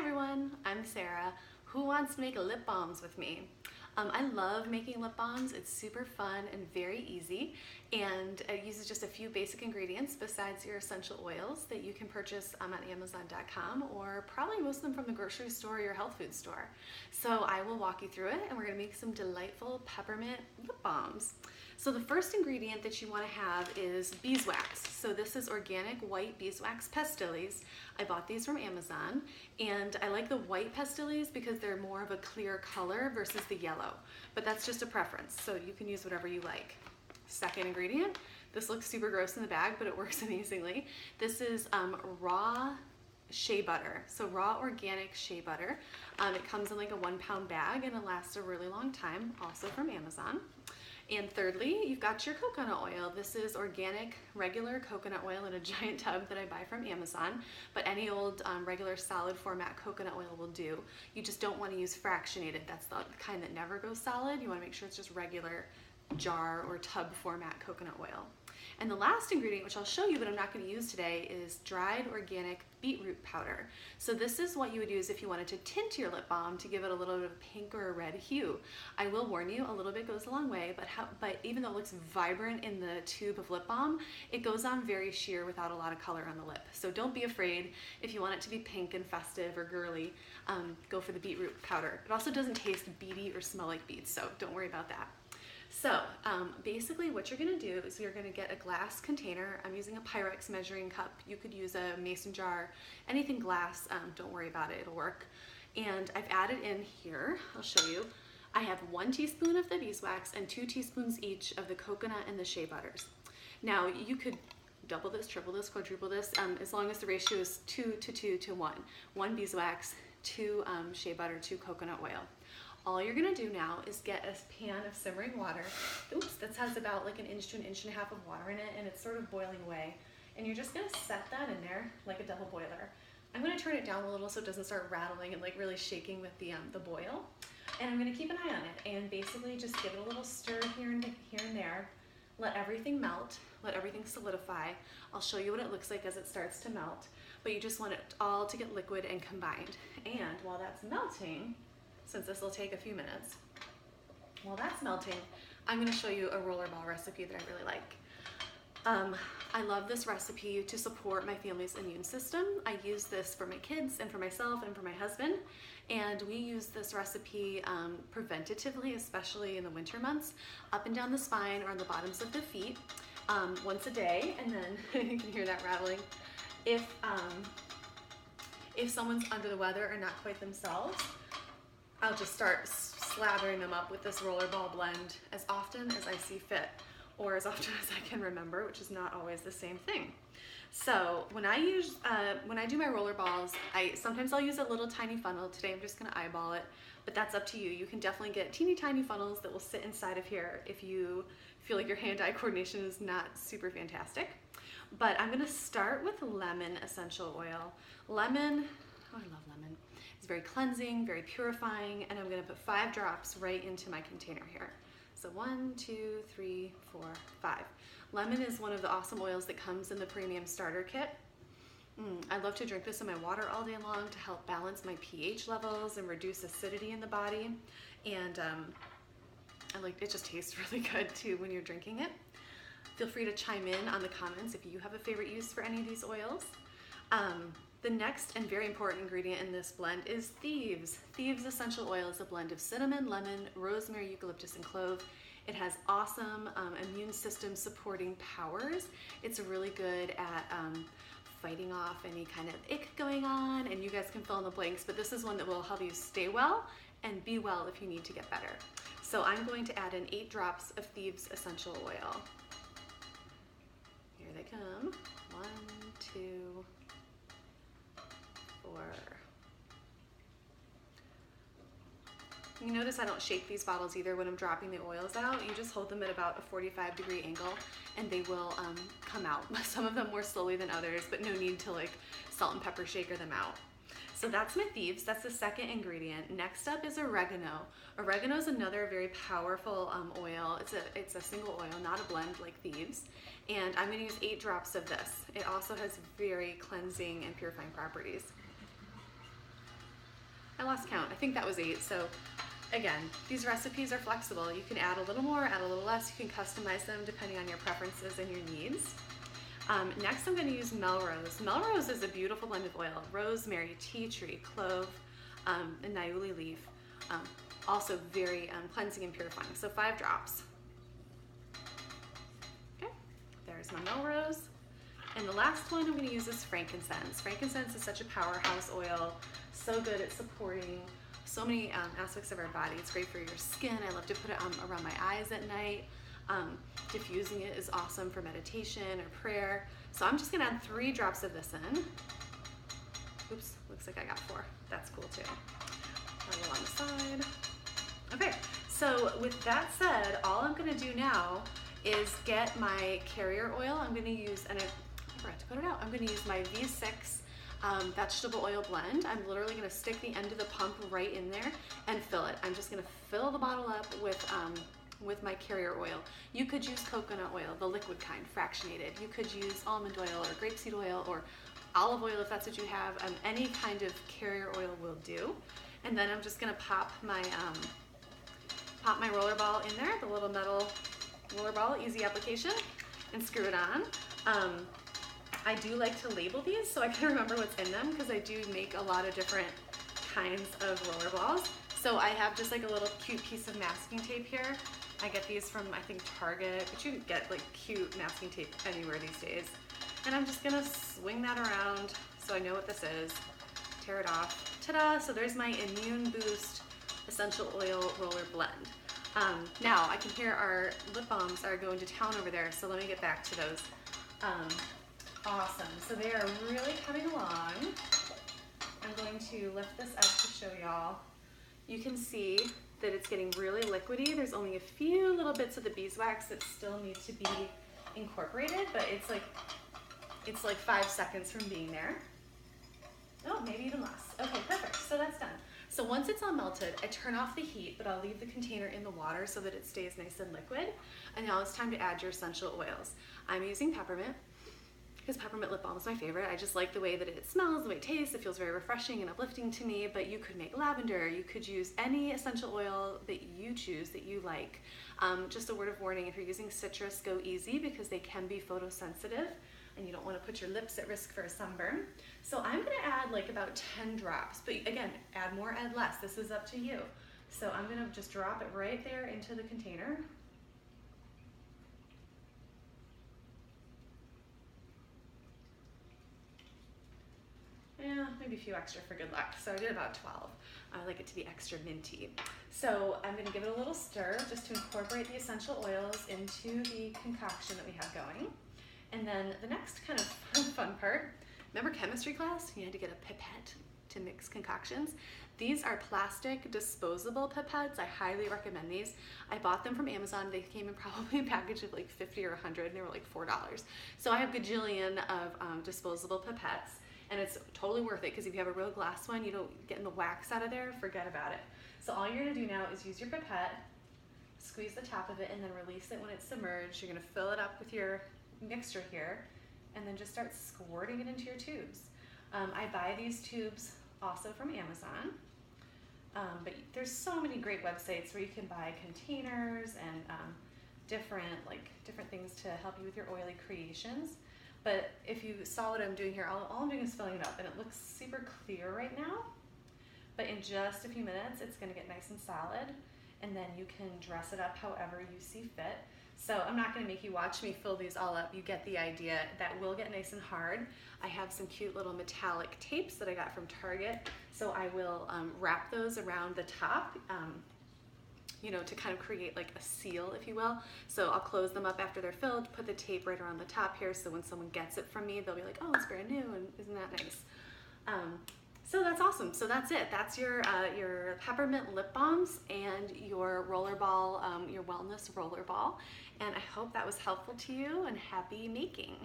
everyone, I'm Sarah. Who wants to make lip balms with me? I love making lip balms. It's super fun and very easy, and it uses just a few basic ingredients besides your essential oils that you can purchase on Amazon.com or probably most of them from the grocery store or your health food store. So I will walk you through it, and we're going to make some delightful peppermint lip balms. So the first ingredient that you want to have is beeswax. So this is organic white beeswax pastilles. I bought these from Amazon, and I like the white pastilles because they're more of a clear color versus the yellow, but that's just a preference, so you can use whatever you like. Second ingredient, this looks super gross in the bag, but it works amazingly. This is raw shea butter, so raw organic shea butter. It comes in like a 1 pound bag and it lasts a really long time, also from Amazon. And thirdly, you've got your coconut oil. This is organic, regular coconut oil in a giant tub that I buy from Amazon, but any old regular solid format coconut oil will do. You just don't want to use fractionated. That's the kind that never goes solid. You want to make sure it's just regular jar or tub format coconut oil. And the last ingredient, which I'll show you but I'm not going to use today, is dried organic beetroot powder. So this is what you would use if you wanted to tint your lip balm to give it a little bit of a pink or a red hue. I will warn you, a little bit goes a long way, but even though it looks vibrant in the tube of lip balm, it goes on very sheer without a lot of color on the lip. So don't be afraid. If you want it to be pink and festive or girly, go for the beetroot powder. It also doesn't taste beady or smell like beets, so don't worry about that. So basically what you're going to do is you're going to get a glass container. I'm using a Pyrex measuring cup. You could use a mason jar, anything glass, don't worry about it, it'll work. And I've added in here, I'll show you, I have 1 teaspoon of the beeswax and 2 teaspoons each of the coconut and the shea butters. Now you could double this, triple this, quadruple this, as long as the ratio is 2 to 2 to 1. 1 beeswax, 2 shea butter, 2 coconut oil. All you're gonna do now is get a pan of simmering water. Oops, this has about like 1 inch to 1.5 inches of water in it, and it's sort of boiling away. And you're just gonna set that in there like a double boiler. I'm gonna turn it down a little so it doesn't start rattling and like really shaking with the boil. And I'm gonna keep an eye on it and basically just give it a little stir here and there. Let everything melt, let everything solidify. I'll show you what it looks like as it starts to melt, but you just want it all to get liquid and combined. And while that's melting, since this will take a few minutes, while that's melting, I'm going to show you a rollerball recipe that I really like. I love this recipe to support my family's immune system. I use this for my kids and for myself and for my husband, and we use this recipe preventatively, especially in the winter months, up and down the spine or on the bottoms of the feet, once a day. And then you can hear that rattling. If someone's under the weather or not quite themselves, I'll just start slathering them up with this rollerball blend as often as I see fit, or as often as I can remember, which is not always the same thing. So when I do my roller balls, sometimes I'll use a little tiny funnel. Today I'm just gonna eyeball it, but that's up to you. You can definitely get teeny tiny funnels that will sit inside of here if you feel like your hand-eye coordination is not super fantastic. But I'm gonna start with lemon essential oil. Lemon, oh, I love lemon. It's very cleansing, very purifying, and I'm gonna put 5 drops right into my container here. So 1, 2, 3, 4, 5. Lemon is one of the awesome oils that comes in the premium starter kit. I love to drink this in my water all day long to help balance my pH levels and reduce acidity in the body. And it just tastes really good too when you're drinking it. Feel free to chime in on the comments if you have a favorite use for any of these oils. The next and very important ingredient in this blend is Thieves. Thieves essential oil is a blend of cinnamon, lemon, rosemary, eucalyptus, and clove. It has awesome immune system supporting powers. It's really good at fighting off any kind of ick going on, and you guys can fill in the blanks, but this is one that will help you stay well and be well if you need to get better. So I'm going to add in 8 drops of Thieves essential oil. Here they come. 1, 2, 4. You notice I don't shake these bottles either when I'm dropping the oils out. You just hold them at about a 45-degree angle and they will come out. Some of them more slowly than others, but no need to like salt and pepper shaker them out. So that's my Thieves. That's the second ingredient. Next up is oregano. Oregano is another very powerful oil. It's a single oil, not a blend like Thieves. And I'm going to use 8 drops of this. It also has very cleansing and purifying properties. I lost count. I think that was 8. So again, these recipes are flexible. You can add a little more, add a little less. You can customize them depending on your preferences and your needs. Next, I'm going to use Melrose. Melrose is a beautiful blend of oil: rosemary, tea tree, clove, and niaouli leaf. Also very cleansing and purifying. So 5 drops. Okay, there's my Melrose. And the last one I'm going to use is frankincense. Frankincense is such a powerhouse oil, so good at supporting so many aspects of our body. It's great for your skin. I love to put it around my eyes at night. Diffusing it is awesome for meditation or prayer. So I'm just going to add 3 drops of this in. Oops, looks like I got 4. That's cool too. A little on the side. Okay, so with that said, all I'm going to do now is get my carrier oil. I'm going to use, and I forgot to put it out, I'm going to use my V6 vegetable oil blend. I'm literally going to stick the end of the pump right in there and fill it. I'm just going to fill the bottle up with my carrier oil. You could use coconut oil, the liquid kind, fractionated. You could use almond oil or grapeseed oil or olive oil if that's what you have. Any kind of carrier oil will do. And then I'm just going to pop my roller ball in there, the little metal roller ball, easy application, and screw it on. I do like to label these so I can remember what's in them, because I do make a lot of different kinds of roller balls. So I have just like a little cute piece of masking tape here. I get these from, I think, Target, but you can get like cute masking tape anywhere these days. And I'm just gonna swing that around so I know what this is. Tear it off. Ta-da! So there's my Immune Boost Essential Oil Roller Blend. Now I can hear our lip balms are going to town over there, so let me get back to those. Awesome. So they are really coming along. I'm going to lift this up to show y'all. You can see that it's getting really liquidy. There's only a few little bits of the beeswax that still need to be incorporated, but it's like 5 seconds from being there. Oh, maybe even less. Okay, perfect. So that's done. So once it's all melted, I turn off the heat, but I'll leave the container in the water so that it stays nice and liquid. And now it's time to add your essential oils. I'm using peppermint because peppermint lip balm is my favorite. I just like the way that it smells, the way it tastes. It feels very refreshing and uplifting to me, but you could make lavender. You could use any essential oil that you choose, that you like. Just a word of warning, if you're using citrus, go easy because they can be photosensitive and you don't want to put your lips at risk for a sunburn. So I'm going to add like about 10 drops, but again, add more, add less. This is up to you. So I'm going to just drop it right there into the container. Yeah, maybe a few extra for good luck. So I did about 12. I like it to be extra minty. So I'm going to give it a little stir just to incorporate the essential oils into the concoction that we have going. And then the next kind of fun part, remember chemistry class? You had to get a pipette to mix concoctions. These are plastic disposable pipettes. I highly recommend these. I bought them from Amazon. They came in probably a package of like 50 or 100 and they were like $4. So I have a gajillion of disposable pipettes. And it's totally worth it because if you have a real glass one, you don't get the wax out of there, forget about it. So all you're gonna do now is use your pipette, squeeze the top of it, and then release it when it's submerged. You're gonna fill it up with your mixture here, and then just start squirting it into your tubes. I buy these tubes also from Amazon, but there's so many great websites where you can buy containers and different things to help you with your oily creations. But if you saw what I'm doing here, all I'm doing is filling it up, and it looks super clear right now. But in just a few minutes, it's gonna get nice and solid, and then you can dress it up however you see fit. So I'm not gonna make you watch me fill these all up. You get the idea. That will get nice and hard. I have some cute little metallic tapes that I got from Target. So I will wrap those around the top, to kind of create like a seal, if you will. So I'll close them up after they're filled, put the tape right around the top here, so when someone gets it from me, they'll be like, oh, it's brand new, and isn't that nice? So that's awesome. So that's it. That's your peppermint lip balms and your roller ball, your wellness roller ball. And I hope that was helpful to you, and happy making.